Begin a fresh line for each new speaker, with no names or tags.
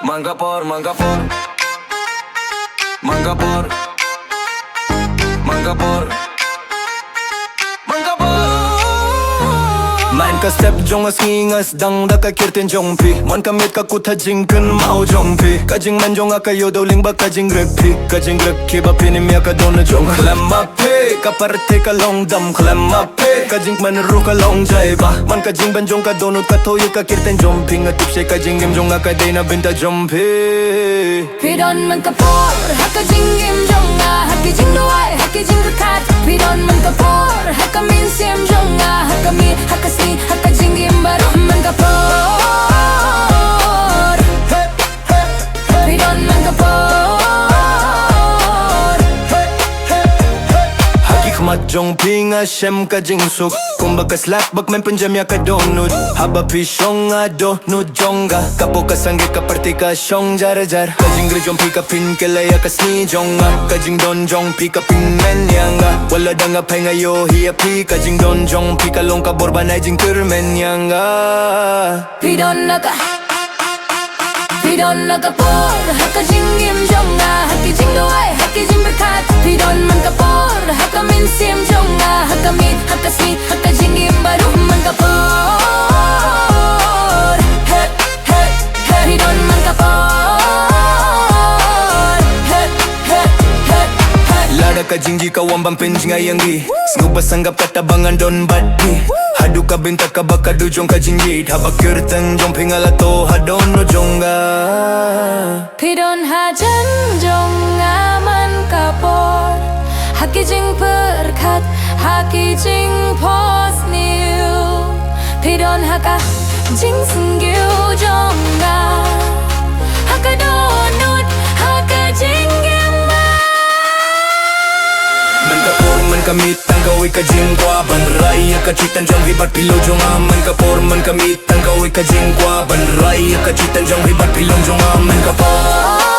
Manga por, manga por, manga por, manga por, manga por. Main ka step jong as ngingas dang da ka kirtin jong pi mon ka met ka kutha jing kun mau jong pi ka jing man jong ka yo do ling ba ka jing grek pi ka jing grek ki ba pin mi ka don jong khlam ma pe ka parte ka long dam khlam ma pe ka jing man ru ka long jai ba man ka jing ban jong ka donut ka thoy ka kirtin jong pi nga tip se ka jing gim jong ka dei na binta jong pi
pi don man ka por ha ka jing gim jong ha ki jing do ai ha ki jing kat pi don man ka por ha ka min sim jong ha ka mi ha ka si ha ka jing gim baru man ka por pi don man ka por
mat jong pinga shem ka jing suk kumba ka slap bak men penjam ya ka donut haba pi shong ado nu jonga kapo ka sange ka parti ka shong jar jar ka jing gri jong pi ka pin ke la ya ka sni jonga ka jing don jong pi ka pin men yanga wala danga phenga yo hi pi ka jing don jong pi ka long ka borba nai jing tur men yanga
pi don naka pi don naka por ha ka jing gim jong ha ki jing do ai ha ki jing kat pi don man ka por ha ka min sim jong ha ka mi ha ka si ha ka jing gim baru man ka por hey hey hey pi don man ka por hey hey hey hey
lada ka jing ji ka wambam pen jing ayangi snuba sanggap kata bangan don badi hadu ka binta ka bakadu jong ka jingi haba kirtan jong pingala to hadon no jonga
pi don ha jan jong man ka por ha ki jing perkat ha ki jing pos niu pi don ha ka jing singyu jong ha ka donut ha ka jing
man ka mit tang ka ka jing kwa ban rai ka chitan jong hi bat pilo jong man ka por man ka mit tang ka ka jing kwa ban rai ka chitan jong hi bat pilo jong man ka por